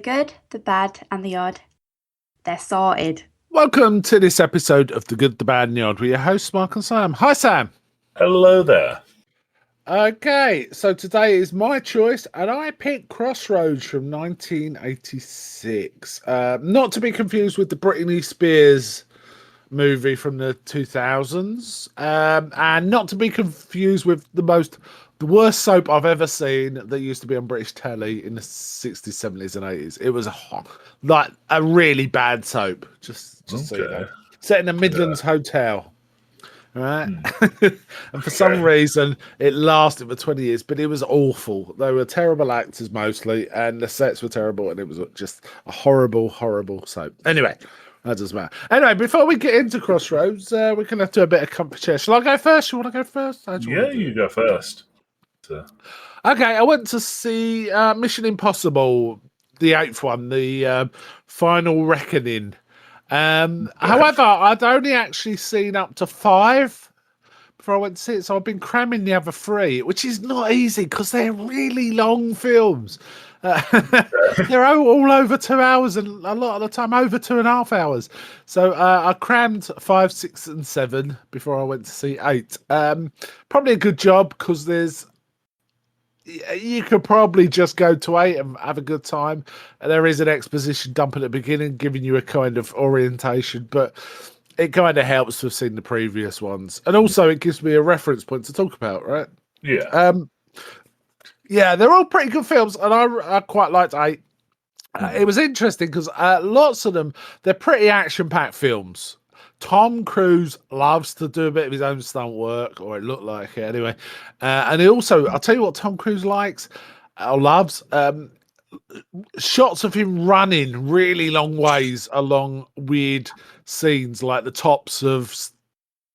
good, the bad, and the odd. They're sorted. Welcome to this episode of The Good, the Bad, and the Odd with your hosts, Mark and Sam. Hi, Sam. Hello there. Okay, so today is my choice, and I picked Crossroads from 1986. Not to be confused with the Britney Spears movie from the 2000s, and not to be confused with the worst soap I've ever seen that used to be on British telly in the 60s, 70s, and 80s. It was like a really bad soap, just so you know. Set in a Midlands hotel. Right. And for some reason it lasted for 20 years, but it was awful. They were terrible actors mostly, and the sets were terrible, and it was just a horrible soap. Anyway, that doesn't matter. Anyway, before we get into Crossroads, we're going to have to do a bit of comfort share. Shall I go first? You want to go first? Yeah, you go first. Okay, I went to see Mission Impossible, the 8th one, the Final Reckoning. However, I'd only actually seen up to 5 before I went to see it, so I've been cramming the other 3, which is not easy because they're really long films. They're all over 2 hours, and a lot of the time over 2.5 hours. So I crammed 5, 6, and 7 before I went to see 8. Probably a good job because you could probably just go to 8 and have a good time. There is an exposition dump at the beginning, giving you a kind of orientation, but it kind of helps to have seen the previous ones. And also it gives me a reference point to talk about, right? Yeah. Yeah, they're all pretty good films, and I quite liked 8. It was interesting because lots of them, they're pretty action-packed films. Tom Cruise loves to do a bit of his own stunt work, or it looked like it anyway. And he also, I'll tell you what Tom Cruise likes or loves, shots of him running really long ways along weird scenes like the tops of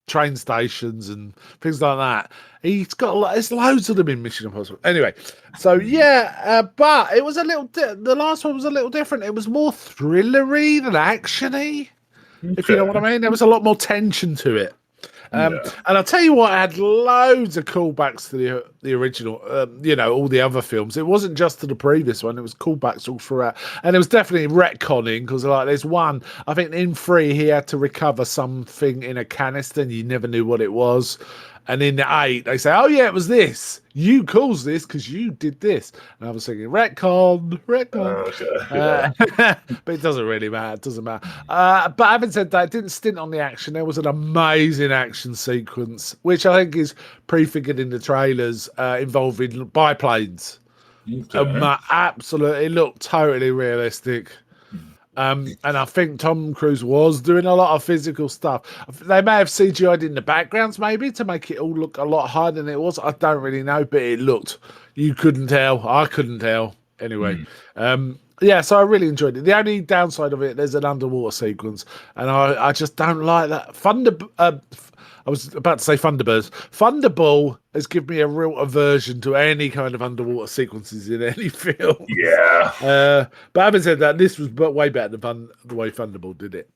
train stations and things like that. He's got there's loads of them in Mission Impossible. Anyway, so yeah, but it was the last one was a little different. It was more thrillery than actiony. If you know what I mean, there was a lot more tension to it. And I'll tell you what, I had loads of callbacks to the original, all the other films. It wasn't just to the previous one, it was callbacks all throughout. And it was definitely retconning, because there's one, I think in 3, he had to recover something in a canister and you never knew what it was. And in the 8, they say, oh yeah, it was this. You caused this because you did this. And I was thinking, retcon. But it doesn't really matter. It doesn't matter. But having said that, it didn't stint on the action. There was an amazing action sequence, which I think is prefigured in the trailers, involving biplanes. Absolutely, it looked totally realistic. And I think Tom Cruise was doing a lot of physical stuff. They may have CGI'd in the backgrounds, maybe, to make it all look a lot higher than it was. I don't really know, but it looked. You couldn't tell. I couldn't tell. Anyway, yeah, so I really enjoyed it. The only downside of it, there's an underwater sequence, and I just don't like that. I was about to say Thunderbirds. Thunderball has given me a real aversion to any kind of underwater sequences in any film. Yeah. But having said that, this was way better than the way Thunderball did it.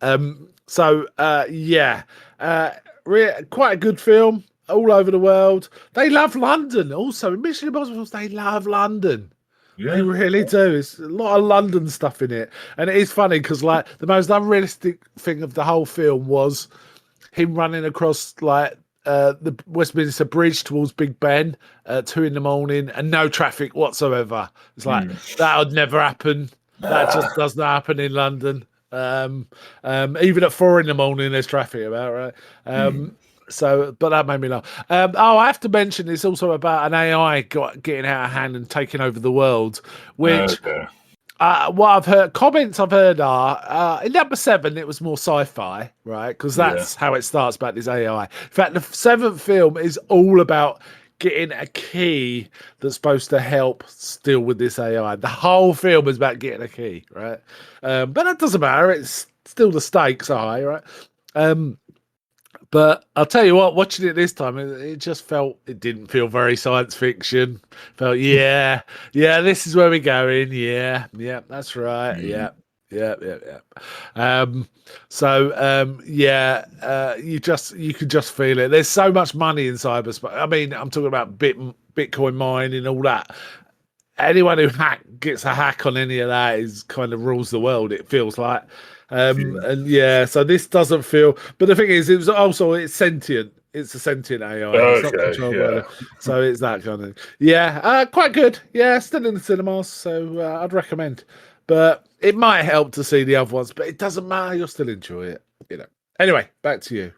Quite a good film. All over the world. They love London. Also, in Mission Impossible, they love London. Yeah. They really do. It's a lot of London stuff in it. And it is funny because the most unrealistic thing of the whole film was him running across the Westminster Bridge towards Big Ben at 2 a.m. and no traffic whatsoever. It's like that would never happen. That just doesn't happen in London. Even at 4 a.m. there's traffic about, right? But that made me laugh. I have to mention it's also about an AI getting out of hand and taking over the world, which. What I've heard, comments I've heard are in number 7, it was more sci-fi, right? Because that's how it starts about this AI. In fact, the 7th film is all about getting a key that's supposed to help deal with this AI. The whole film is about getting a key, right? But that doesn't matter. It's still the stakes are high, right? But I'll tell you what, watching it this time, it didn't feel very science fiction. Felt, yeah, this is where we're going. Yeah, that's right. Yeah. You could just feel it. There's so much money in cyberspace. I mean, I'm talking about Bitcoin mining and all that. anyone who gets a hack on any of that is kind of rules the world. It feels like, and yeah. So this doesn't feel. But the thing is, it's sentient. It's a sentient AI. It's not controlled by the. So it's that kind of. Yeah, quite good. Yeah, still in the cinemas, so I'd recommend. But it might help to see the other ones, but it doesn't matter. You'll still enjoy it. Anyway, back to you.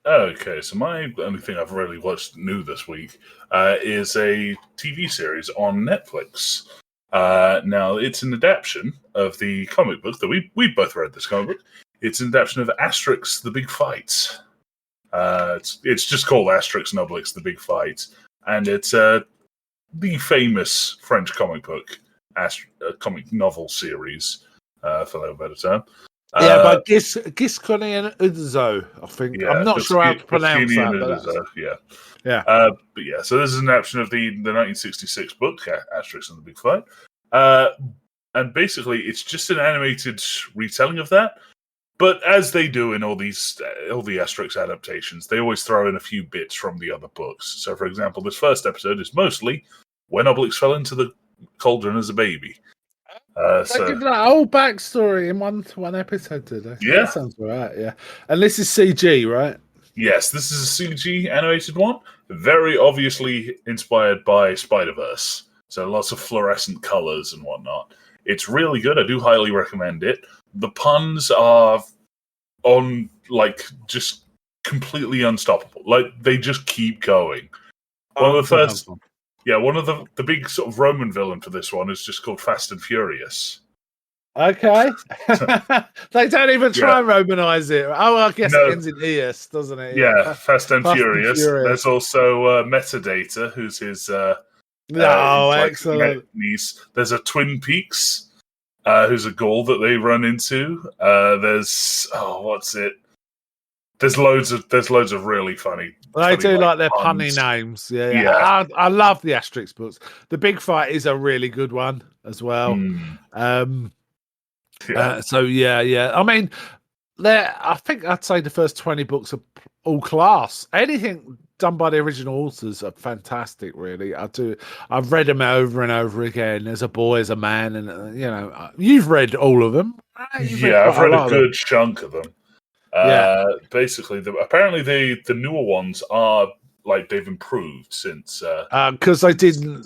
Okay, so my only thing I've really watched new this week is a TV series on Netflix. Now, it's an adaptation of the comic book that we both read this comic book. It's an adaptation of Asterix, The Big Fight. It's just called Asterix and Obelix, The Big Fight. And it's the famous French comic book, comic novel series, for lack of a better term. By Gisconi and Udzo, I think. I'm not sure how to pronounce that. Yeah. But yeah, so this is an adaptation of the 1966 book, Asterix and the Big Fight. And basically, it's just an animated retelling of that. But as they do in all the Asterix adaptations, they always throw in a few bits from the other books. So, for example, this first episode is mostly when Obelix fell into the cauldron as a baby. They give that whole backstory in one episode, did they? Yeah. That sounds right, yeah. And this is CG, right? Yes, this is a CG animated one. Very obviously inspired by Spider-Verse. So lots of fluorescent colours and whatnot. It's really good. I do highly recommend it. The puns are just completely unstoppable. They just keep going. One of the big sort of Roman villain for this one is just called Fast and Furious. Okay. They don't even try and Romanize it. Oh, I guess it ends in ES, doesn't it? Yeah, Fast and Furious. There's also Metadata, who's his excellent niece. There's a Twin Peaks, who's a Gaul that they run into. There's There's loads of really funny. They do like their punny names. Yeah. I love the Asterix books. The Big Fight is a really good one as well. I mean, I think I'd say the first 20 books are all class. Anything done by the original authors are fantastic. Really, I've read them over and over again. As a boy, as a man, and you've read all of them. Right? I've read a good chunk of them. Basically, apparently the newer ones are they've improved since because they didn't.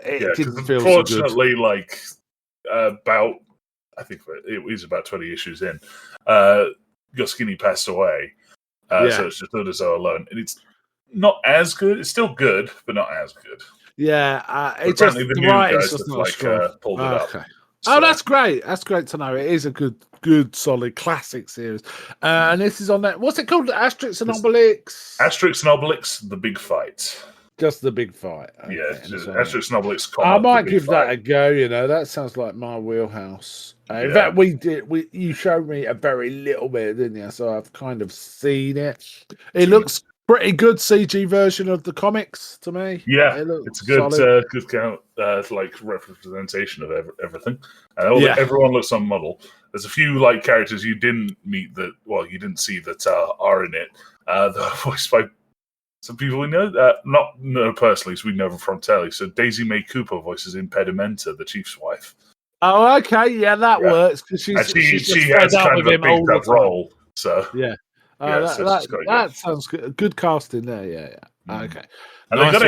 It didn't feel unfortunately so good. About I think it was about 20 issues in. Goscinny passed away, so it's just Uderzo alone, and it's not as good. It's still good, but not as good. Yeah, it's just the new guys have pulled it up. So. Oh, that's great. That's great to know. It is a good, solid classic series. And this is on that. What's it called? Asterix and Obelix? Asterix and Obelix, The Big Fight. Just The Big Fight. Okay. Yeah, Asterix and Obelix. I might give that a go. That sounds like my wheelhouse. In fact, you showed me a very little bit, didn't you? So I've kind of seen it. It looks pretty good CG version of the comics to me. Yeah, it's a good count, representation of everything. And everyone looks on model. There's a few characters you didn't meet you didn't see that are in it. They're voiced by some people we know, not personally, so we know them from telly. So Daisy May Cooper voices Impedimenta, the chief's wife. Oh, okay, that works because she has kind of a picked up role. So that sounds good. Good casting there. Yeah. Okay. And they got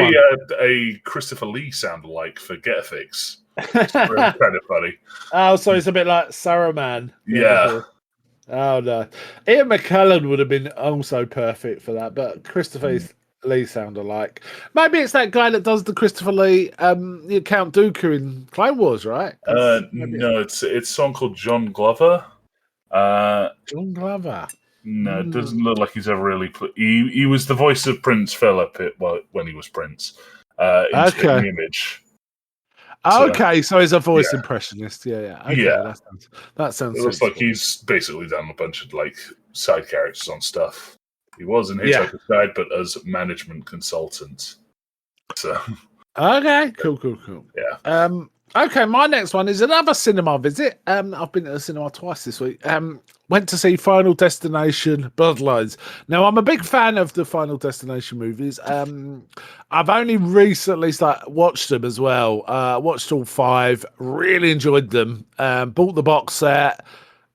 a Christopher Lee sound alike for Getafix. It's really kind of funny. Oh, so it's a bit like Saruman. Yeah. Oh no, Ian McKellen would have been also perfect for that, but Christopher Lee sound alike. Maybe it's that guy that does the Christopher Lee Count Dooku in Clone Wars, right? No, it's someone called John Glover. John Glover. No, it doesn't look like he's ever really. He was the voice of Prince Philip when he was Prince. In the Image. Okay, so he's a voice impressionist. Yeah. Okay, that sounds. It looks like he's basically done a bunch of side characters on stuff. He was in Hitchhiker's Guide, but as management consultant. So. Okay, cool. Yeah. Okay, my next one is another cinema visit. I've been to the cinema twice this week. Went to see Final Destination Bloodlines. Now, I'm a big fan of the Final Destination movies. I've only recently watched them as well. Watched all five. Really enjoyed them. Bought the box set.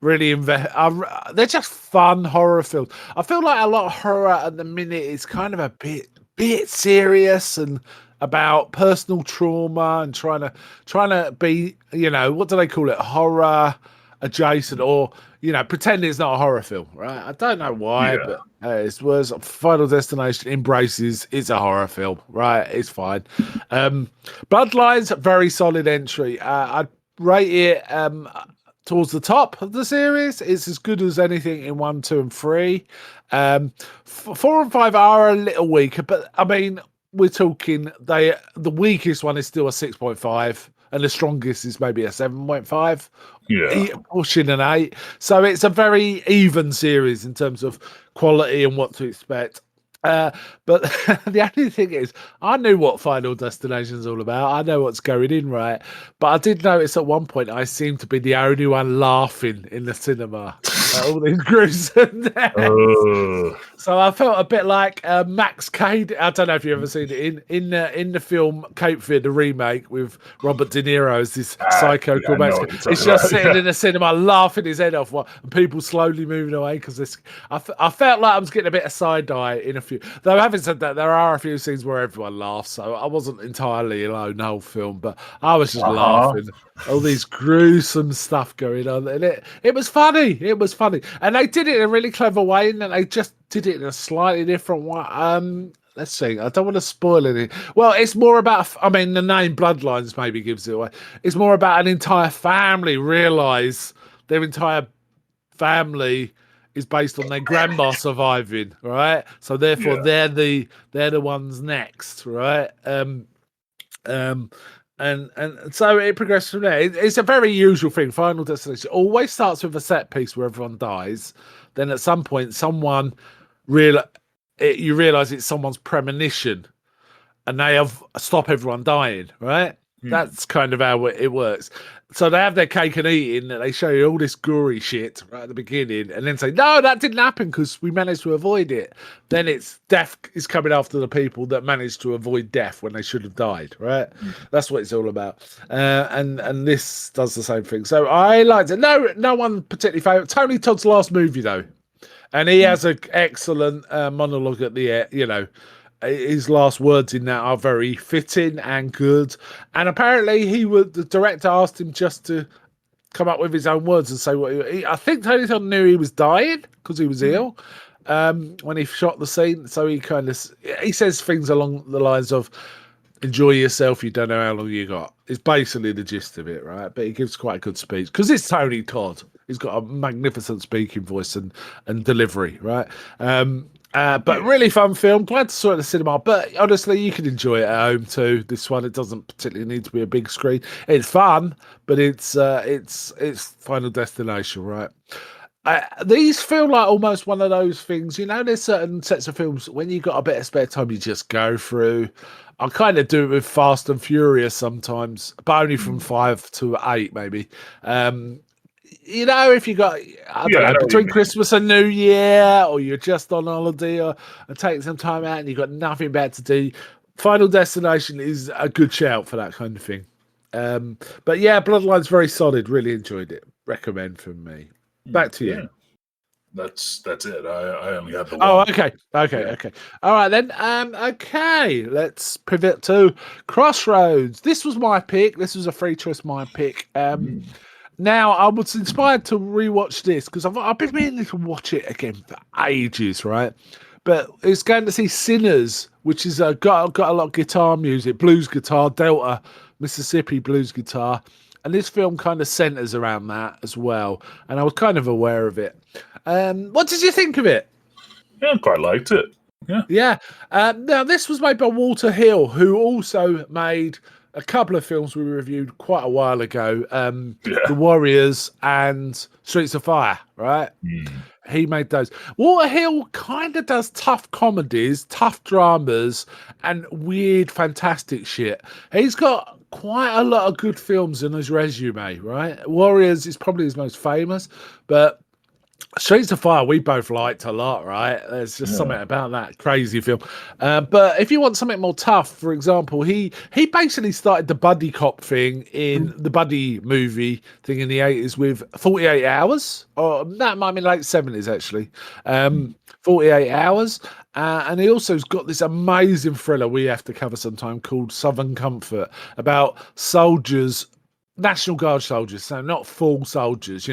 Really they're just fun horror films. I feel like a lot of horror at the minute is kind of a bit serious and about personal trauma and trying to be, what do they call it, horror adjacent, or pretend it's not a horror film, right? I don't know why, but it was Final Destination embraces it's a horror film, right? It's fine. Bloodlines, very solid entry. I'd rate it towards the top of the series. It's as good as anything in 1, 2, and 3. 4 and 5 are a little weaker, but I mean, we're talking the weakest one is still a 6.5, and the strongest is maybe a 7.5. Pushing an 8. So it's a very even series in terms of quality and what to expect. But the only thing is, I knew what Final Destination is all about. I know what's going in, right? But I did notice at one point I seemed to be the only one laughing in the cinema at all these gruesome deaths. So I felt a bit like Max Cade. I don't know if you've ever seen it in the film Cape Fear, the remake with Robert De Niro as this psycho called Max. He's just sitting in the cinema laughing his head off, and people slowly moving away because I felt like I was getting a bit of side eye in a few. Though having said that, there are a few scenes where everyone laughs, so I wasn't entirely alone the whole film, but I was just laughing. All these gruesome stuff going on, and it was funny. It was funny, and they did it in a really clever way, and they just did it in a slightly different way. Let's see. I don't want to spoil it. Well, it's more about. I mean, the name Bloodlines maybe gives it away. It's more about an entire family realize their entire family is based on their grandma surviving, right? So therefore, they're the ones next, right? And so it progresses from there. It's a very usual thing. Final Destination always starts with a set piece where everyone dies. Then at some point, you realize it's someone's premonition, and they stop everyone dying, right? That's kind of how it works. So they have their cake and eating, and they show you all this gory shit right at the beginning, and then say, no, that didn't happen because we managed to avoid it. Then it's death is coming after the people that managed to avoid death when they should have died, right? That's what it's all about. And this does the same thing. So I liked it. No one particularly favourite. Tony Todd's last movie, though. And he has an excellent monologue at the end, his last words in that are very fitting and good. And apparently the director asked him just to come up with his own words and say what I think Tony Todd knew he was dying because he was ill when he shot the scene. So he says things along the lines of, enjoy yourself, you don't know how long you got. It's basically the gist of it, right? But he gives quite a good speech because it's Tony Todd. He's got a magnificent speaking voice and delivery, right? But really fun film. Glad to saw it in the cinema. But honestly, you can enjoy it at home too. This one, it doesn't particularly need to be a big screen. It's fun, but it's Final Destination, right? These feel like almost one of those things. There's certain sets of films when you got a bit of spare time, you just go through. I kind of do it with Fast and Furious sometimes, but only from 5 to 8, maybe. If you got, I don't know, between Christmas and New Year, or you're just on holiday or taking some time out and you've got nothing better to do, Final Destination is a good shout for that kind of thing. But yeah, Bloodline's very solid. Really enjoyed it. Recommend from me. Back to you. That's it. I only had the one. Oh, okay. All right then. Okay, let's pivot to Crossroads. This was my pick. This was a free choice, my pick. Now, I was inspired to rewatch this because I've been meaning to watch it again for ages, right? But it's going to see Sinners, which is got a lot of guitar music, blues guitar, Delta, Mississippi blues guitar. And this film kind of centers around that as well. And I was kind of aware of it. What did you think of it? Yeah, I quite liked it. Yeah. Now, this was made by Walter Hill, who also made a couple of films we reviewed quite a while ago, The Warriors and Streets of Fire, right? He made those. Walter Hill kind of does tough comedies, tough dramas, and weird, fantastic shit. He's got quite a lot of good films in his resume, right? Warriors is probably his most famous, but Streets of Fire, we both liked a lot, right? There's just something about that crazy film. But if you want something more tough, for example, he basically started the buddy cop thing in the buddy movie thing in the 80s with 48 Hours, or that might be late 70s actually. 48 Hours. And he also's got this amazing thriller we have to cover sometime called Southern Comfort, about soldiers, National Guard soldiers, so not full soldiers,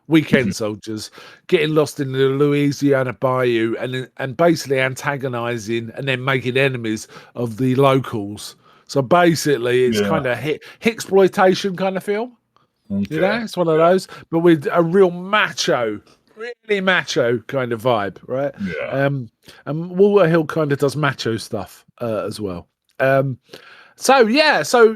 weekend soldiers getting lost in the Louisiana bayou and basically antagonizing and then making enemies of the locals. So basically, it's kind of exploitation kind of film. Okay. It's one of those, but with a real really macho kind of vibe, right? Yeah. And Walter Hill kind of does macho stuff as well. So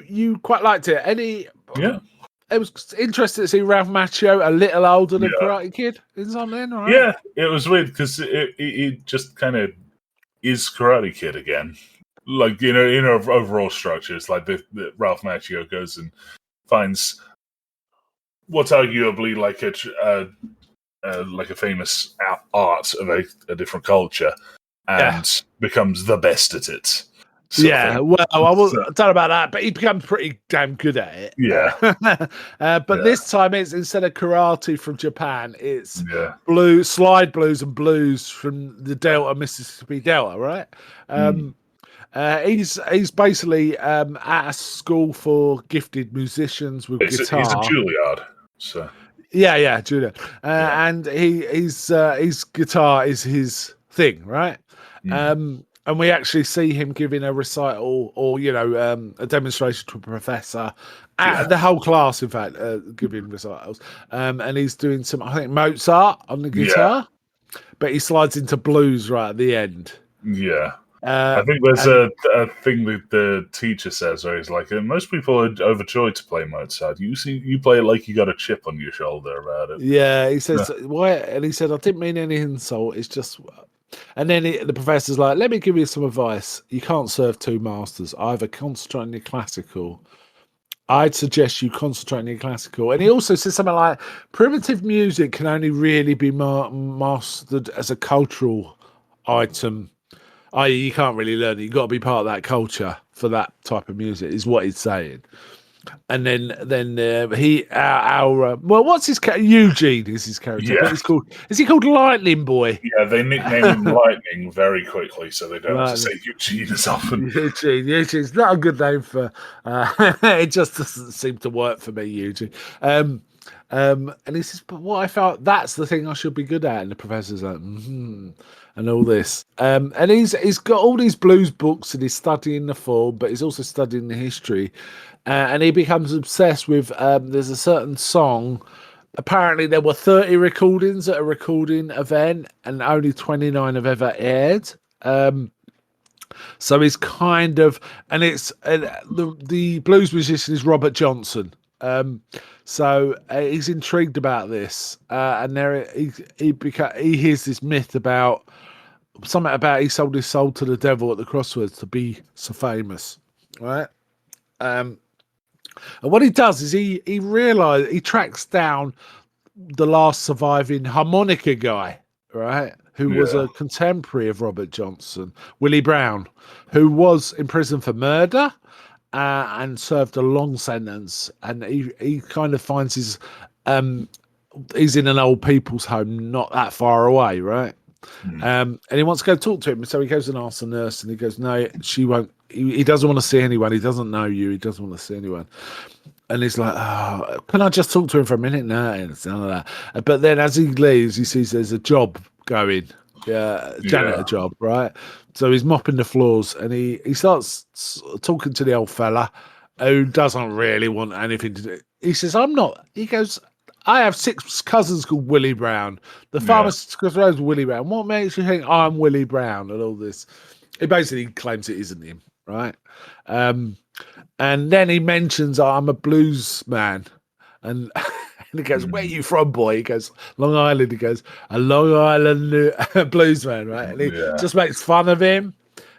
you quite liked it. Yeah. It was interesting to see Ralph Macchio a little older than Karate Kid in something, right? Yeah, it was weird because it just kind of is Karate Kid again. Like, in our overall structure, it's like the Ralph Macchio goes and finds what's arguably like a famous art of a different culture and becomes the best at it. Well, I don't know about that, but he becomes pretty damn good at it. Yeah. But this time, it's instead of karate from Japan, it's slide blues and blues from the Delta, Mississippi Delta, right? He's basically at a school for gifted musicians with guitar. He's a Juilliard, so Juilliard, and his guitar is his thing, right? And we actually see him giving a recital or, a demonstration to a professor, the whole class, in fact, giving recitals. And he's doing some, I think, Mozart on the guitar, but he slides into blues right at the end. Yeah. I think there's a thing that the teacher says where he's like, most people are overjoyed to play Mozart. You play it like you got a chip on your shoulder about it. Yeah, he says, why? And he said, I didn't mean any insult. It's just... And then the professor's like, let me give you some advice. You can't serve two masters. Either concentrate on your classical. I'd suggest you concentrate on your classical. And he also says something like, primitive music can only really be mastered as a cultural item. I.e., you can't really learn it. You've got to be part of that culture for that type of music, is what he's saying. And then what's his character? Eugene is his character. Yeah. But is he called Lightning Boy? Yeah, they nickname him Lightning very quickly, so they don't have to say Eugene as often. Eugene's not a good name for. It just doesn't seem to work for me, Eugene. And he says, but what I felt, that's the thing I should be good at. And the professor's like, and all this. And he's got all these blues books and he's studying the form, but he's also studying the history. And he becomes obsessed with, there's a certain song. Apparently there were 30 recordings at a recording event and only 29 have ever aired. So he's kind of, and it's the blues musician is Robert Johnson. So he's intrigued about this. And there he hears this myth about something about he sold his soul to the devil at the Crossroads to be so famous, right? And what he does is he tracks down the last surviving harmonica guy, right? Who was a contemporary of Robert Johnson, Willie Brown, who was in prison for murder and served a long sentence. And he kind of finds he's in an old people's home not that far away, right? And he wants to go talk to him. So he goes and asks the nurse and he goes, no, she won't. He doesn't want to see anyone. He doesn't know you. He doesn't want to see anyone. And he's like, oh, can I just talk to him for a minute? No, it's none of that. But then as he leaves, he sees there's a job going, janitor job, right? So he's mopping the floors and he starts talking to the old fella who doesn't really want anything to do. He says, he goes, I have 6 cousins called Willie Brown. The pharmacist goes, Willie Brown. What makes you think I'm Willie Brown and all this? He basically claims it isn't him, right? And then he mentions, I'm a blues man. And he goes, where are you from, boy? He goes, Long Island. He goes, a Long Island blues man, right? And he just makes fun of him.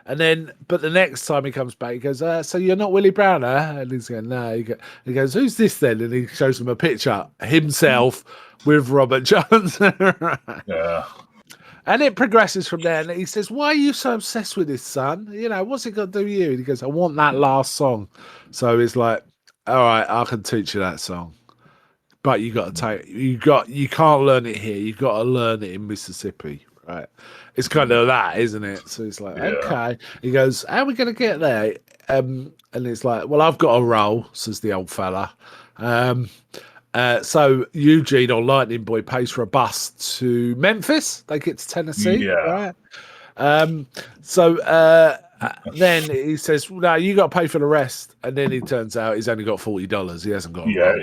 And then, but the next time he comes back, he goes, "So you're not Willie Brown, huh?" And he's going, "No." He goes, "Who's this then?" And he shows him a picture himself with Robert Johnson. Yeah. And it progresses from there. And he says, "Why are you so obsessed with this, son? You know, what's it got to do with you?" And he goes, "I want that last song." So he's like, "All right, I can teach you that song, but you got to you can't learn it here. You've got to learn it in Mississippi, right?" It's kind of that, isn't it? So he's like, "Okay." He goes, "How are we going to get there?" And it's like, "Well, I've got a roll," says the old fella. So Eugene or Lightning Boy pays for a bus to Memphis. They get to Tennessee, right? Then he says, "No, you got to pay for the rest." And then it turns out he's only got $40. He hasn't got a roll.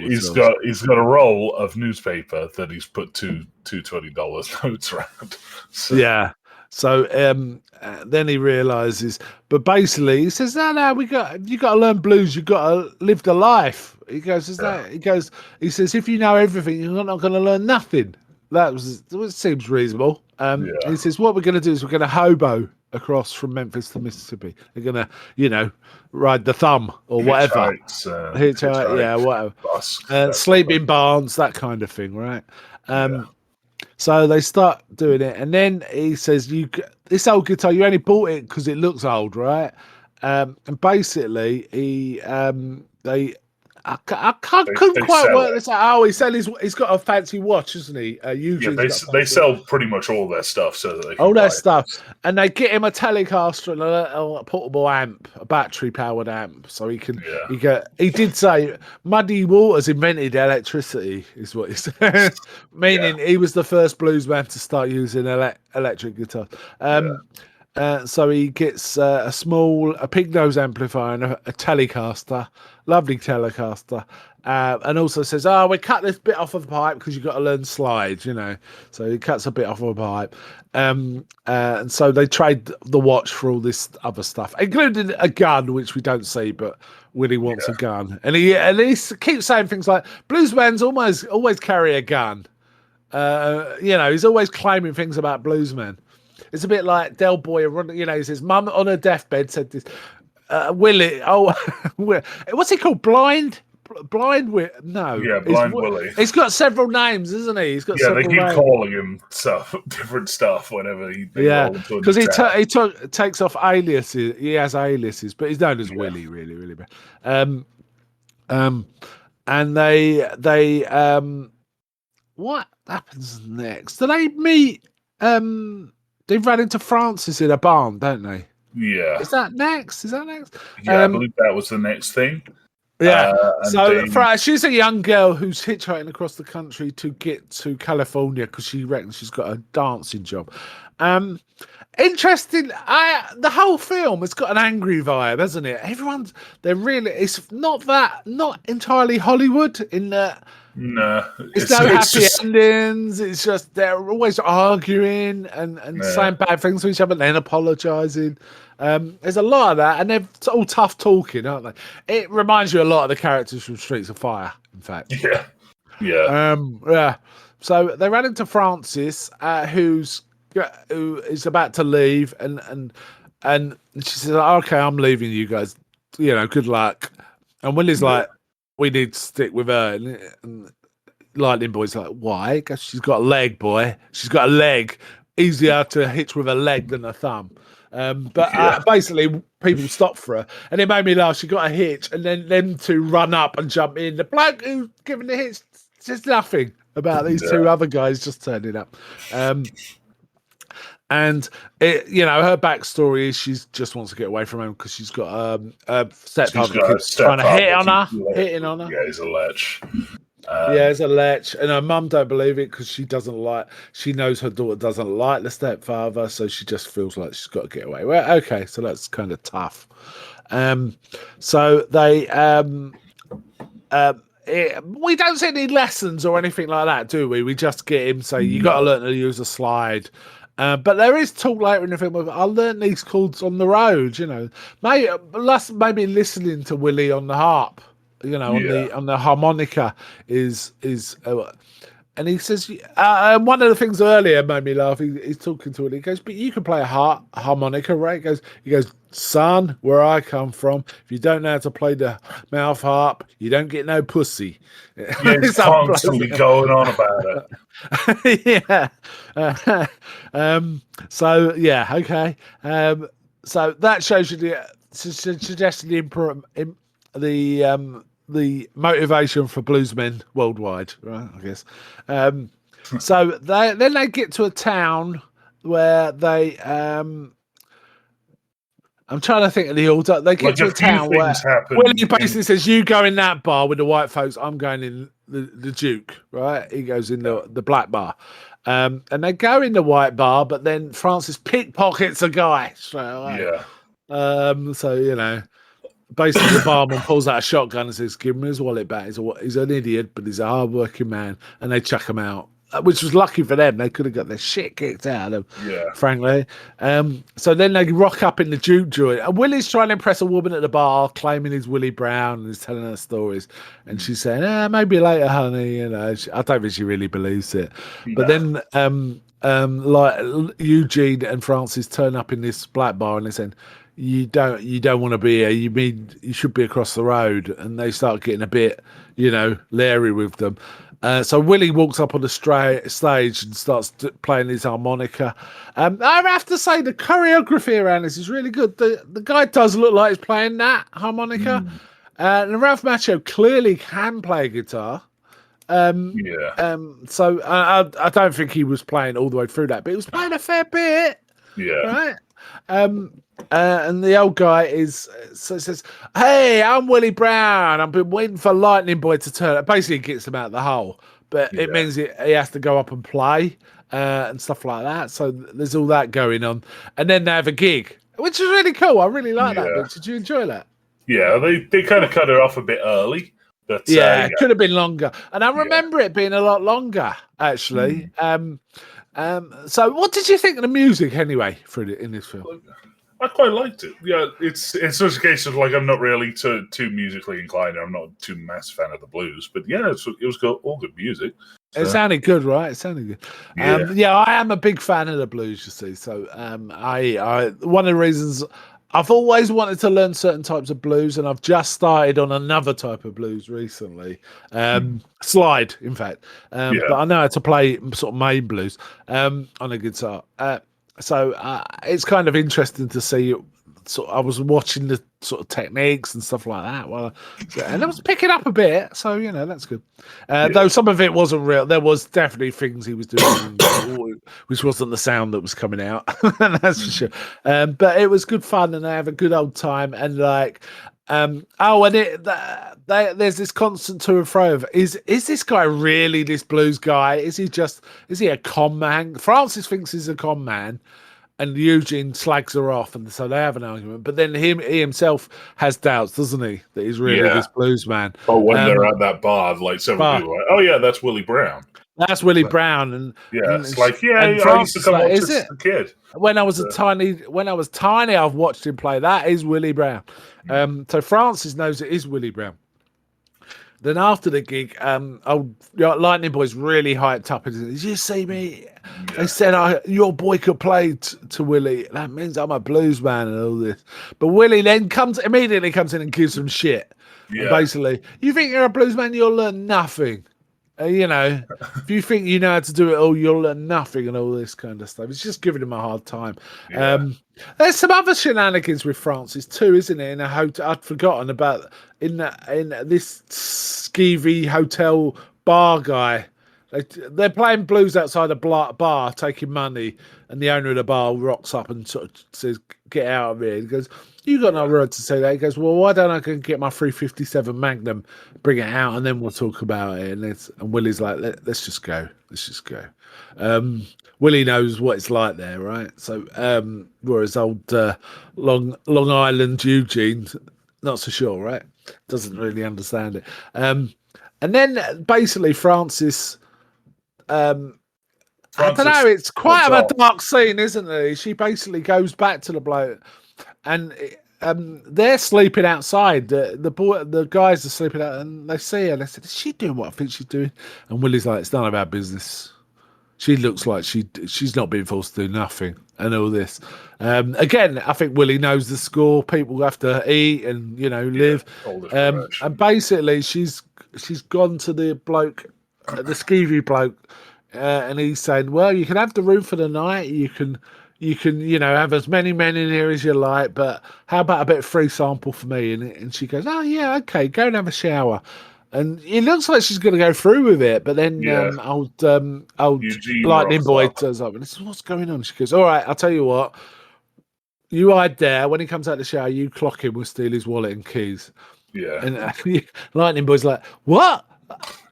He's got a roll of newspaper that he's put two $20 notes around. So. Yeah. So then he realizes, but basically he says, "No, you got to learn blues. You got to live the life." He goes, he says, "If you know everything, you're not going to learn nothing." That seems reasonable. He says, "What we're going to do is we're going to hobo across from Memphis to Mississippi. They're going to, ride the thumb or whatever. Hitchhike, whatever. Bus, sleep in barns, that kind of thing, right?" So they start doing it, and then he says, "This old guitar, you only bought it because it looks old, right?" And basically, I couldn't quite work this out. Oh, he said he's got a fancy watch, isn't he? They sell pretty much all their stuff, so that they can all their stuff, and they get him a Telecaster and a portable amp, a battery-powered amp, so he can. He did say Muddy Waters invented electricity, is what he said, meaning he was the first bluesman to start using electric guitars. So he gets a pig nose amplifier and a Telecaster, lovely Telecaster, and also says, "Oh, we cut this bit off of the pipe because you've got to learn slides, So he cuts a bit off of the pipe, and so they trade the watch for all this other stuff, including a gun, which we don't see, but Willie wants a gun, and he keeps saying things like, "Bluesmen always carry a gun." He's always claiming things about bluesmen. It's a bit like Del Boy, he says, "Mum on her deathbed said this." Willie, what's he called? Blind Willie? No. Yeah, Blind Willie. He's got several names, isn't he? He's got they keep names. calling him different stuff whenever he because he takes off aliases. He has aliases, but he's known as Willie, really, really bad. And they what happens next? Do they meet? They ran into Francis in a barn, don't they? Yeah. Is that next? Yeah, I believe that was the next thing. Yeah. She's a young girl who's hitchhiking across the country to get to California because she reckons she's got a dancing job. Interesting. The whole film has got an angry vibe, hasn't it? It's not entirely Hollywood in that. No, it's no happy endings. It's just they're always arguing and saying bad things to each other and then apologising. There's a lot of that, and they're all tough talking, aren't they? It reminds you a lot of the characters from Streets of Fire, in fact. Yeah. So they ran into Francis, who is about to leave, and she says, "Okay, I'm leaving you guys. Good luck." And Willie's like, "We need to stick with her." And Lightning Boy's like, "Why?" Because she's got a leg, boy. She's got a leg. Easier to hitch with a leg than a thumb. Basically, people stopped for her. And it made me laugh. She got a hitch, and then them two run up and jump in. The bloke who's giving the hitch says nothing about these two other guys just turning up. And her backstory is she just wants to get away from him because she's got a stepfather trying to hitting on her. Yeah, he's a lech. He's a lech, and her mum don't believe it because she knows her daughter doesn't like the stepfather, so she just feels like she's got to get away. Well, okay, so that's kind of tough. So they we don't see any lessons or anything like that, do we? We just get him say you got to learn to use a slide. But there is talk later in the film of I learned these chords on the road, maybe listening to Willie on the harp, on the harmonica is And he says, one of the things earlier made me laugh. He's talking to it. He goes, "But you can play a harmonica, right?" He goes, "Son, where I come from, if you don't know how to play the mouth harp, you don't get no pussy." Yeah, he's constantly going on about it. Yeah. So yeah, okay. So that shows you suggesting the motivation for bluesmen worldwide, right? I guess. So then they get to a town where they. I'm trying to think of the order. They get to a town where Willie basically says, "You go in that bar with the white folks. I'm going in the Duke." Right? He goes in the black bar, and they go in the white bar. But then Francis pickpockets a guy straight away. Yeah. So you know. Basically, the barman pulls out a shotgun and says, "Give him his wallet back. He's an idiot, but he's a hard-working man." And they chuck him out, which was lucky for them. They could have got their shit kicked out of them, frankly. So then they rock up in the Duke joint. And Willie's trying to impress a woman at the bar, claiming he's Willie Brown, and he's telling her stories. And she's saying, maybe later, honey. You know, I don't think she really believes it. Yeah. But then, like Eugene and Francis turn up in this black bar, and they say, you don't want to be here. You should be across the road. And they start getting a bit, leery with them. So Willie walks up on the stage and starts playing his harmonica. I have to say the choreography around this is really good. The guy does look like he's playing that harmonica. And Ralph Macchio clearly can play guitar. So I don't think he was playing all the way through that, but he was playing a fair bit. Yeah. Right. And the old guy says, "Hey, I'm Willie Brown. I've been waiting for Lightning Boy to turn up." Basically, gets him out of the hole, but it means he has to go up and play and stuff like that. So there's all that going on, and then they have a gig, which is really cool. I really like that bit. Did you enjoy that? Yeah, they kind of cut it off a bit early, but it could have been longer, and I remember it being a lot longer actually. So what did you think of the music anyway in this film? I quite liked it. Yeah, it's just a case of like I'm not really too musically inclined. I'm not too massive fan of the blues, but yeah, it was all good music. So. It sounded good, right? It sounded good. I am a big fan of the blues. You see, so I one of the reasons I've always wanted to learn certain types of blues, and I've just started on another type of blues recently. Slide, in fact. But I know how to play sort of main blues on a guitar. So it's kind of interesting to see. So I was watching the sort of techniques and stuff like that. And I was picking up a bit, so that's good. Though some of it wasn't real. There was definitely things he was doing, which wasn't the sound that was coming out. That's for sure. But it was good fun, and they have a good old time. And like, there's this constant to and fro of is this guy really this blues guy? Is he a con man? Francis thinks he's a con man, and Eugene slags her off, and so they have an argument. But then he himself has doubts, doesn't he, that he's really this blues man? But when they're at that bar, like several people are like, "Oh yeah, that's Willie Brown." That's Willie Brown, and it's like I used to come watch this as a kid. When I was tiny, I've watched him play. That is Willie Brown. So Francis knows it is Willie Brown. Then after the gig, Lightning Boy's really hyped up. And says, "Did you see me? Yeah. They said your boy could play to Willie. That means I'm a blues man and all this." But Willie then immediately comes in and gives them shit. Yeah. Basically, you think you're a blues man, you'll learn nothing. If you think you know how to do it all, you'll learn nothing and all this kind of stuff. It's just giving him a hard time. Yeah. There's some other shenanigans with Francis too, isn't it? In a hotel, I'd forgotten about in this skeevy hotel bar guy. They're playing blues outside a bar, taking money, and the owner of the bar rocks up and sort of says, "Get out of here." He goes, "You got no right to say that." He goes, "Well, why don't I go get my 357 Magnum, bring it out, and then we'll talk about it." And Willie's like, "Let's just go. Let's just go." Willie knows what it's like there, right? So, whereas old Long Island Eugene, not so sure, right? Doesn't really understand it. And then basically Francis. I don't know. It's quite a dark scene, isn't it? She basically goes back to the bloke, and they're sleeping outside. The guys are sleeping out, and they see her. And they said, "Is she doing what I think she's doing?" And Willie's like, "It's none of our business. She looks like she's not being forced to do nothing and all this." Again, I think Willie knows the score. People have to eat and live. And basically, she's gone to the bloke, the skeevy bloke, and he's saying, "Well, you can have the room for the night. You can have as many men in here as you like, but how about a bit of free sample for me?" And she goes, "Oh yeah, okay, go and have a shower." And it looks like she's going to go through with it, but then old Eugene Lightning Boy up. turns up and says, "What's going on?" She goes, "All right, I'll tell you what. You hide there. When he comes out of the shower, you clock him. We'll steal his wallet and keys." Yeah. And Lightning Boy's like, "What?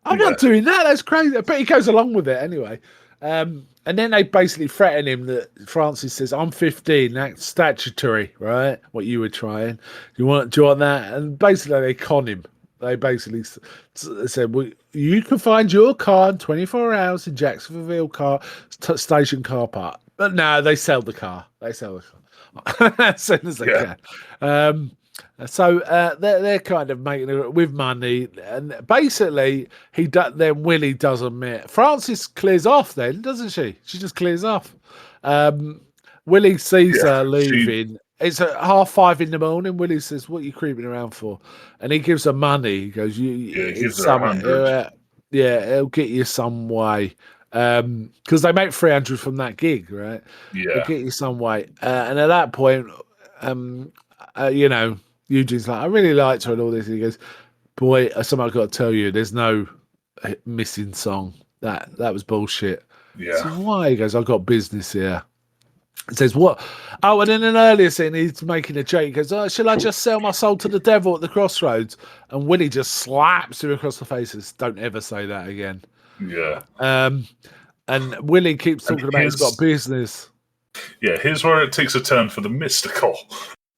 I'm not doing that. That's crazy." But he goes along with it anyway. And then they basically threaten him that Francis says, "I'm 15. That's statutory, right? What you were trying. Do you want that?" And basically they con him. They basically said, "Well, you can find your car in 24 hours in Jacksonville station car park." But no, they sell the car. They sell the car as soon as they can. So they're kind of making it with money, and basically then Willie does admit. Frances clears off then, doesn't she? She just clears off. Willie sees her leaving. It's at 5:30 in the morning. Willie says, "What are you creeping around for?" And he gives her money. He goes, he gives her 100. It'll get you some way. Because they make 300 from that gig, right? Yeah. It'll get you some way. And at that point, Eugene's like, "I really liked her and all this." And he goes, "Boy, something I've got to tell you, there's no missing song. That was bullshit." Yeah. So why? He goes, "I've got business here." It says, "What?" Oh, and in an earlier scene, he's making a joke. He goes, "Oh, shall I just sell my soul to the devil at the Crossroads?" And Willie just slaps him across the face and says, "Don't ever say that again." Yeah. And Willie keeps talking about he's got business. Yeah, here's where it takes a turn for the mystical.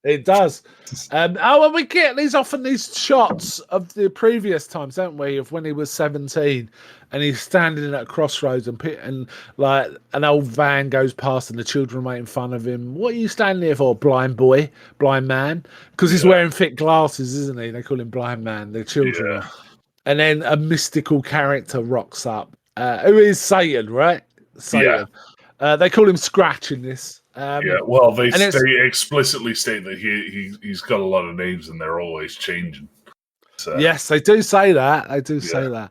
It does. And we get these shots of the previous times, don't we? Of when he was 17 and he's standing at Crossroads and like an old van goes past and the children are making fun of him. "What are you standing here for, blind man?" Because he's wearing thick glasses, isn't he? They call him blind man, the children are. And then a mystical character rocks up, who is Satan, right? Satan. Yeah. They call him Scratch in this. Well, they explicitly state that he's got a lot of names and they're always changing. So. Yes, they do say that. Say that.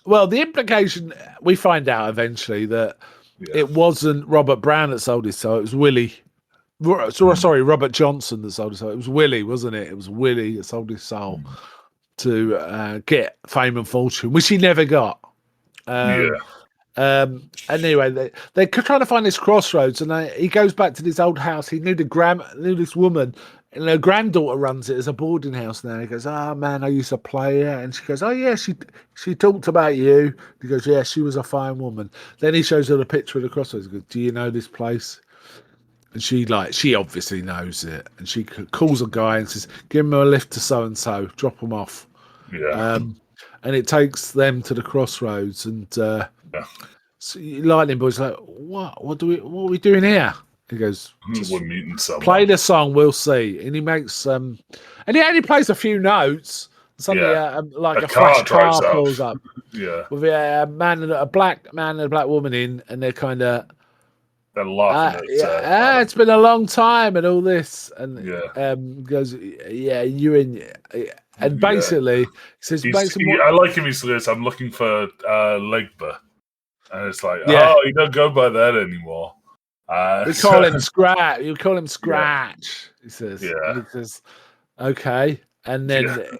Well, the implication, we find out eventually that it wasn't Robert Brown that sold his soul. It was Willie. Sorry, Robert Johnson that sold his soul. It was Willie, wasn't it? It was Willie that sold his soul to get fame and fortune, which he never got. Anyway, they're trying to find this Crossroads, and he goes back to this old house. He knew this woman, and her granddaughter runs it as a boarding house now. He goes, "Oh man, I used to play her," and she goes, "Oh yeah, she talked about you." He goes, "Yeah, she was a fine woman." Then he shows her the picture of the Crossroads. He goes, "Do you know this place?" And she obviously knows it, and she calls a guy and says, "Give him a lift to so and so, drop him off." Yeah. And it takes them to the Crossroads, and so Lightning Boy's like, What are we doing here?" He goes, "We're meeting someone. Play the song, we'll see." And he makes and he only plays a few notes. Suddenly, like a fresh car pulls up. With a black man and a black woman in, and they're kind of laughing it's been a long time and all this, and goes, "Yeah, you in." And basically, he says, I like him. He says, "I'm looking for Legba," and it's like, "Oh, you don't go by that anymore." We call him Scratch. You call him Scratch. He says, and he says, "Okay," and then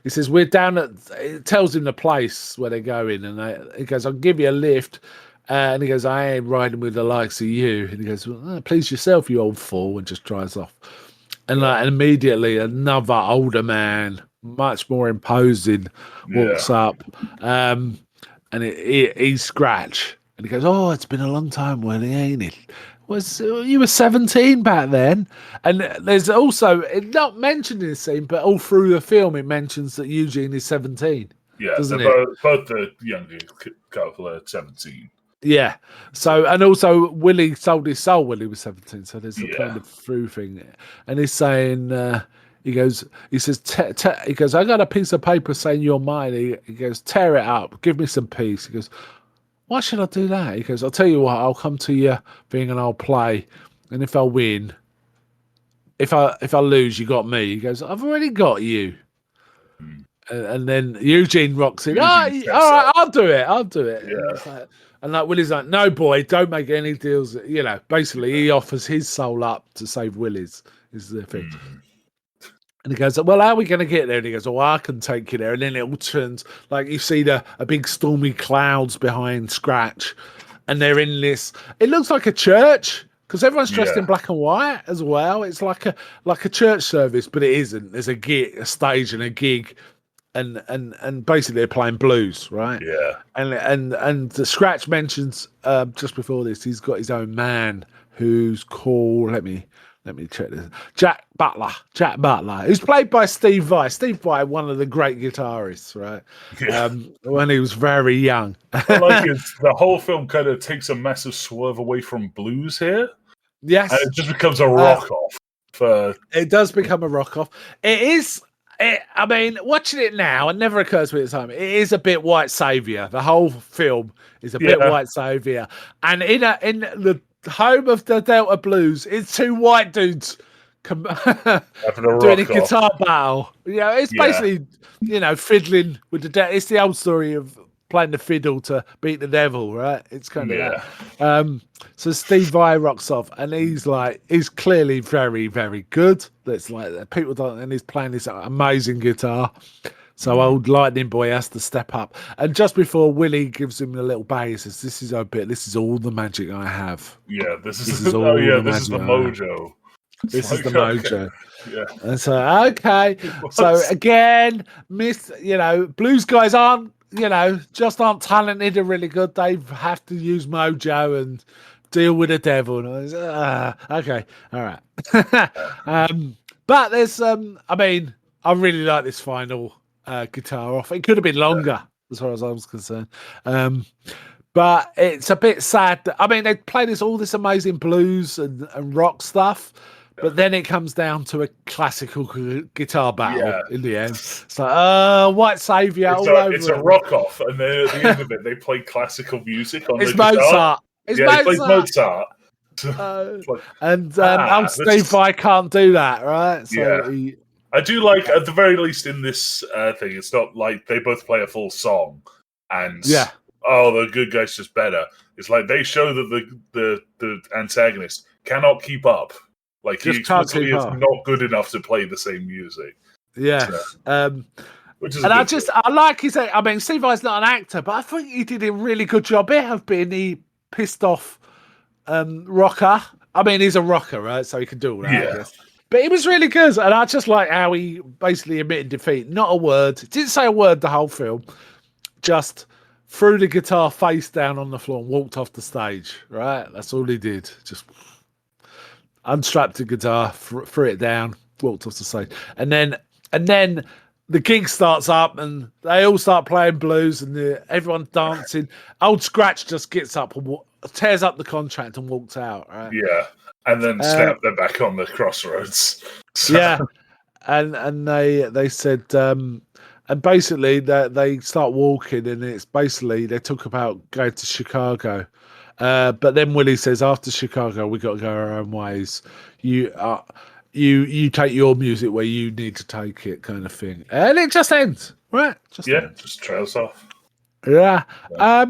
he says, "We're down at." It tells him the place where they're going, and he goes, "I'll give you a lift." And he goes, "I ain't riding with the likes of you." And he goes, "Well, please yourself, you old fool," and just drives off. And immediately another older man, much more imposing, walks up, and he's Scratch, and he goes, "Oh, it's been a long time, Willie, ain't it? You were 17 back then." And there's also, not mentioned in this scene, but all through the film it mentions that Eugene is 17. Yeah, doesn't both the younger couple are 17. Yeah. So, and also Willie sold his soul when he was 17. So there's a Yeah. kind of through thing there. And he's saying, he says, he goes, I got a piece of paper saying you're mine. He goes, tear it up, give me some peace. He goes, why should I do that? He goes, I'll tell you what, I'll come to you being and I'll play. And if I win, if I lose, you got me. He goes, I've already got you. And then Eugene rocks in. All right, I'll do it. Yeah. And like Willie's like, no, boy, don't make any deals. You know, basically, he offers his soul up to save Willie's. Is the thing. And he goes, well, how are we going to get there? And he goes, well, I can take you there. And then it all turns like you see a big stormy clouds behind Scratch, and they're in this. It looks like a church. Because everyone's dressed in black and white as well. It's like a church service, but it isn't. There's a stage and a gig, and basically they're playing blues, right? Yeah. And the Scratch mentions just before this, he's got his own man who's called let me check this. Jack Butler, who's played by Steve Vai. Steve Vai, one of the great guitarists, right? Yeah. When he was very young. I like the whole film kind of takes a massive swerve away from blues here. Yes. And it just becomes a rock off. It does become a rock off. I mean, watching it now, it never occurs to me at the time. It is a bit white savior. The whole film is a bit white savior. And in the home of the Delta Blues, it's two white dudes doing a guitar battle. You know, it's basically, fiddling with it's the old story of playing the fiddle to beat the devil, right? It's kind of that. So Steve Vai rocks off, and he's clearly very, very good. That's like people don't, and he's playing this amazing guitar. So old Lightning Boy has to step up. And just before Willie gives him a little bang, he says, "This is our bit. This is all the magic I have." Yeah, this is all. This is the mojo. This is the mojo. Yeah. And so okay. So again, blues guys aren't talented and really good. They have to use mojo and deal with the devil. And I was, okay, all right. But there's I really like this final guitar off. It could have been longer as far as I was concerned. But it's a bit sad. They play all this amazing blues and rock stuff. But then it comes down to a classical guitar battle in the end. So, White Savior all over. It's a rock off, and then at the end of it, they play classical music on it's the Mozart. guitar. He plays Mozart. And Steve Vai can't do that, right? So I do like, at the very least in this thing, it's not like they both play a full song, and the good guy's just better. It's like they show that the antagonist cannot keep up. Like he explicitly is not good enough to play the same music. Yeah. Which is I like his. Steve Vai's not an actor, but I think he did a really good job here of being the pissed off rocker. He's a rocker, right? So he can do all that. I guess. But he was really good, and I just like how he basically admitted defeat. Not a word. Didn't say a word the whole film. Just threw the guitar face down on the floor and walked off the stage. Right? That's all he did. Just unstrapped the guitar, threw it down, walked off the stage, and then the gig starts up, and they all start playing blues, and everyone's dancing. Old Scratch just gets up and tears up the contract and walks out. Right? Yeah, and then snap them back on the Crossroads. Yeah, and they said, and basically they start walking, and it's basically they talk about going to Chicago. But then Willie says, after Chicago, we got to go our own ways. You take your music where you need to take it, kind of thing. And it just ends, right? Just trails off. Yeah. I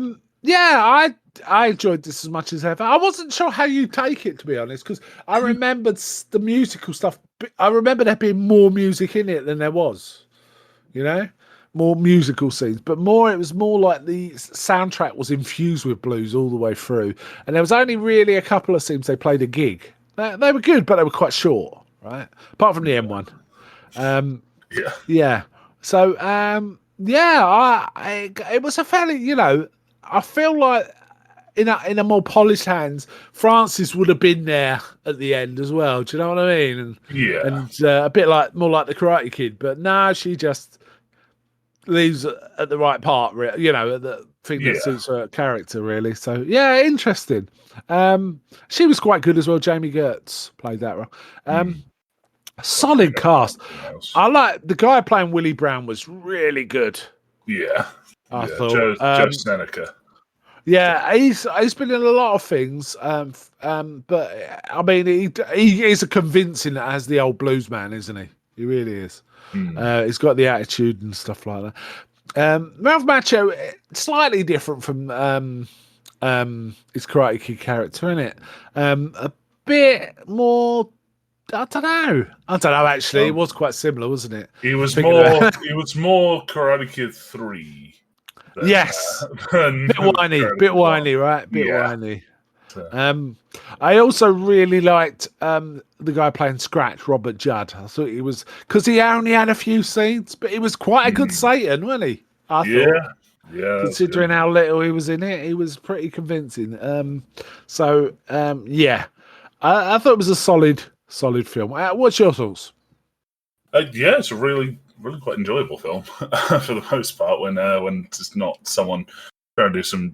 enjoyed this as much as ever. I wasn't sure how you take it, to be honest, because I remembered the musical stuff. I remember there being more music in it than there was, more musical scenes, but it was more like the soundtrack was infused with blues all the way through, and there was only really a couple of scenes they played a gig. They were good, but they were quite short, right? Apart from the end one. So it was a fairly, I feel like in a more polished hands, Frances would have been there at the end as well. Do you know what I mean? And a bit more like the Karate Kid, but no, she just leaves at the right part, to think that suits her character really. So yeah, interesting. She was quite good as well. Jamie Gertz played that role. Solid cast. I like the guy playing Willie Brown was really good. Yeah, I thought. Joe Seneca. Yeah, he's been in a lot of things, but I mean, he is a convincing as the old blues man, isn't he? He really is. He's got the attitude and stuff like that. Ralph Macchio, slightly different from his Karate Kid character, isn't it? A bit more. I don't know. Actually, it was quite similar, wasn't it? He was more. He was more Karate Kid 3. Yes, bit whiny, right? Bit whiny. I also really liked the guy playing Scratch, Robert Judd. I thought he was because he only had a few scenes, but he was quite a good Satan, wasn't he? I thought. Yeah. Considering how little he was in it, he was pretty convincing. I thought it was a solid film. What's your thoughts? It's a really quite enjoyable film for the most part. When it's not someone trying to do some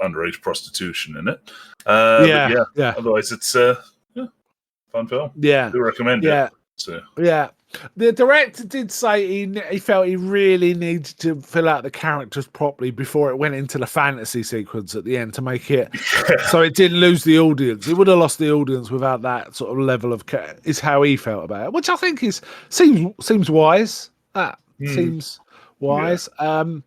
underage prostitution in it. Otherwise, it's fun film. Yeah, I do recommend it. So. Yeah. The director did say he felt he really needed to fill out the characters properly before it went into the fantasy sequence at the end to make it so it didn't lose the audience. It would have lost the audience without that sort of level of is how he felt about it, which I think seems wise. That seems wise. And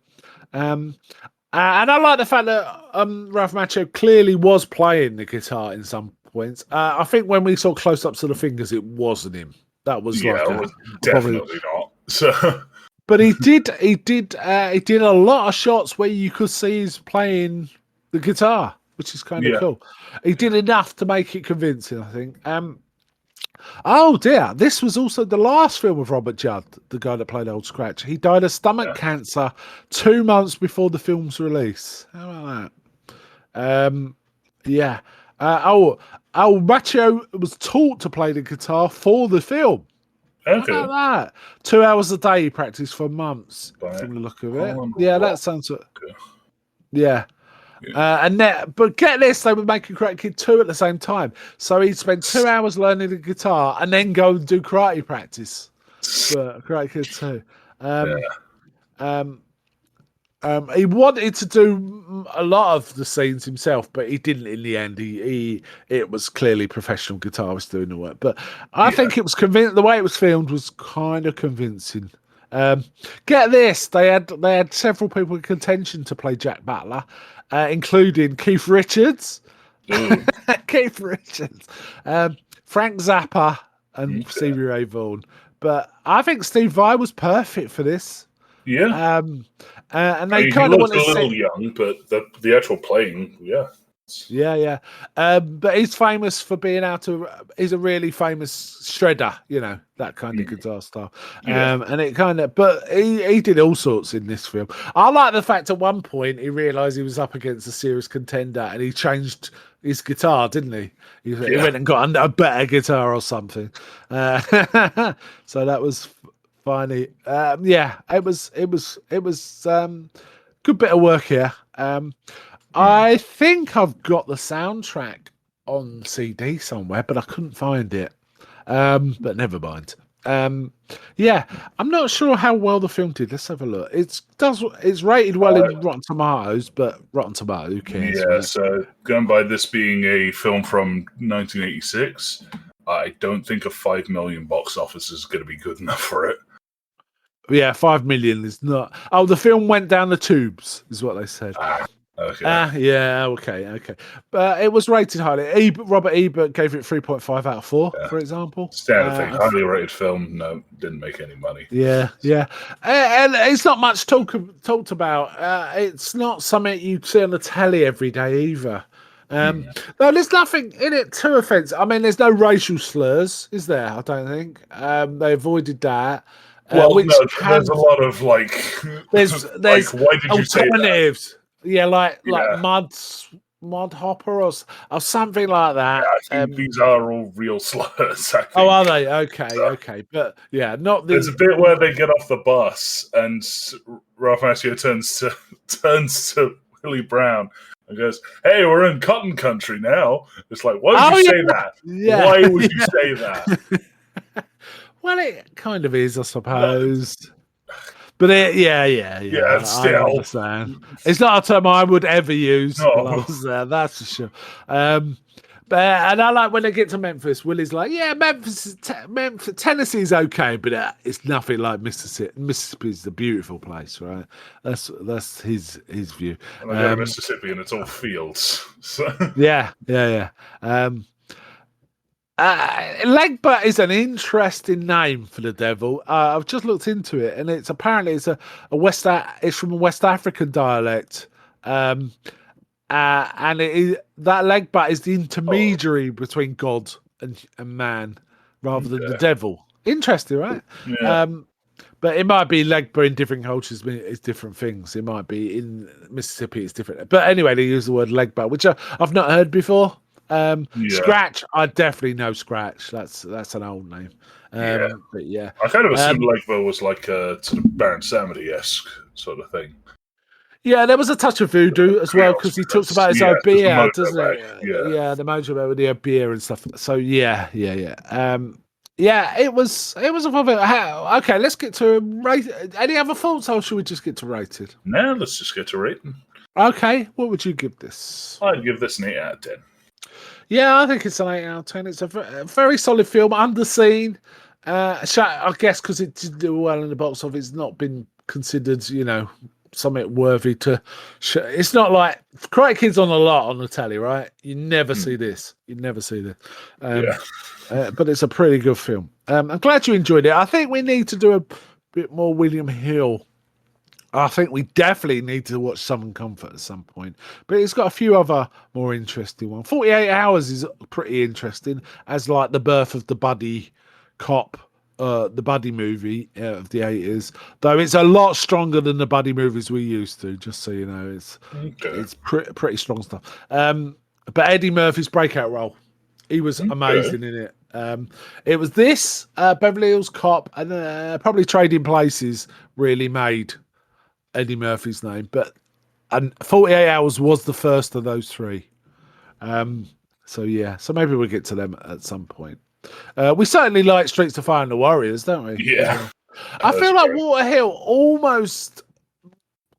I like the fact that Ralph Macchio clearly was playing the guitar in some points. I think when we saw close-ups of the fingers, it wasn't him. That was definitely not. So, but he did a lot of shots where you could see he's playing the guitar, which is kind of cool. He did enough to make it convincing, I think. Oh dear, this was also the last film of Robert Judd, the guy that played Old Scratch. He died of stomach cancer 2 months before the film's release. How about that? Macchio was taught to play the guitar for the film. Okay. How about that? 2 hours a day he practiced for months. From the look of it. That sounds good. Yeah. But get this, they were making Karate Kid 2 at the same time. So he'd spend 2 hours learning the guitar and then go and do karate practice for Karate Kid 2. He wanted to do a lot of the scenes himself, but he didn't in the end. It was clearly professional guitarists doing the work. But I think it was convincing. The way it was filmed was kind of convincing. Get this, they had several people in contention to play Jack Butler, including Keith Richards, Keith Richards, Frank Zappa, and Stevie Ray Vaughan. But I think Steve Vai was perfect for this. Yeah. And they kind of wanted a little young, but the actual playing, but he's famous for being able to. He's a really famous shredder, that kind of guitar style. And it kind of, but he did all sorts in this film. I like the fact at one point he realised he was up against a serious contender, and he changed his guitar, didn't he? He went and got a better guitar or something. So that was funny. It was good bit of work here. I think I've got the soundtrack on CD somewhere, but I couldn't find it. But never mind. I'm not sure how well the film did. Let's have a look. It's rated well in Rotten Tomatoes, but Rotten Tomatoes, who cares? Yeah, right? So going by this being a film from 1986, I don't think a 5 million box office is going to be good enough for it. Yeah, 5 million is not. Oh, the film went down the tubes, is what they said. Okay. Okay. But it was rated highly. Robert Ebert gave it 3.5 out of 4, for example. Standard thing. Highly rated film. No, didn't make any money. Yeah. And it's not much talked about. It's not something you see on the telly every day either. No, there's nothing in it too offensive. I mean, there's no racial slurs, is there? I don't think. They avoided that. Well, no, there's a lot of there's why did you say that? Yeah, like Modhopper or something like that. I think these are all real slurs. I think. Oh, are they? Okay. But yeah, not the. There's a bit where they get off the bus and Ralph Macchio turns to Willie Brown and goes, "Hey, we're in cotton country now." It's like, why would you say that? Yeah. Why would you say that? Well, it kind of is, I suppose. But Yeah, still. I understand. It's not a term I would ever use while I was there, that's for sure. And I like when they get to Memphis, Willie's like, yeah, Memphis, Tennessee's okay, but it's nothing like Mississippi. Mississippi's a beautiful place, right? That's his view. And I go to Mississippi and it's all fields. So. Yeah. Legba is an interesting name for the devil. I've just looked into it, and it's apparently it's from a West African dialect, and that Legba is the intermediary between God and man, rather than the devil. Interesting, right? Yeah. But it might be Legba in different cultures. It's different things. It might be in Mississippi. It's different. But anyway, they use the word Legba, which I've not heard before. Scratch, I definitely know Scratch. That's an old name. But yeah, I kind of assumed Legba was like a sort of Baron Samedi-esque sort of thing. Yeah, there was a touch of voodoo as well because he talks about his own beer, doesn't he? Yeah, the mojo with the beer and stuff. So yeah. It was a fun film. Okay, let's get to rate. Any other thoughts, or should we just get to rated? No, let's just get to rating. Okay, what would you give this? I'd give this an 8 out of 10. Yeah, I think it's an 8 out of 10. It's a very solid film, underseen. I guess because it did do well in the box office, it's not been considered, something worthy to. It's not like Karate Kid's on a lot on the telly, right? You never see this. You never see this. But it's a pretty good film. I'm glad you enjoyed it. I think we need to do a bit more William Hill. I think we definitely need to watch Southern Comfort at some point. But it's got a few other more interesting ones. 48 Hours is pretty interesting, as like the birth of the buddy cop, the buddy movie of the 80s. Though it's a lot stronger than the buddy movies we used to, just so you know. It's pretty strong stuff. But Eddie Murphy's breakout role, he was amazing in it. It was this, Beverly Hills Cop, and probably Trading Places really made Eddie Murphy's name, and 48 Hours was the first of those three. So maybe we'll get to them at some point. We certainly like Streets of Fire and the Warriors, don't we? Yeah. I feel like Walter Hill almost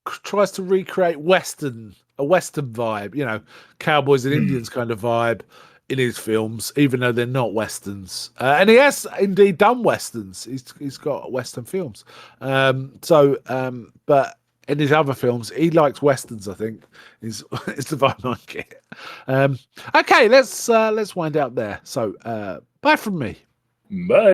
tries to recreate a Western vibe, cowboys and Indians kind of vibe in his films, even though they're not Westerns. And he has indeed done Westerns. He's got Western films. But in his other films, he likes Westerns, I think, is the vibe I get. Okay, let's wind out there. So, bye from me. Bye.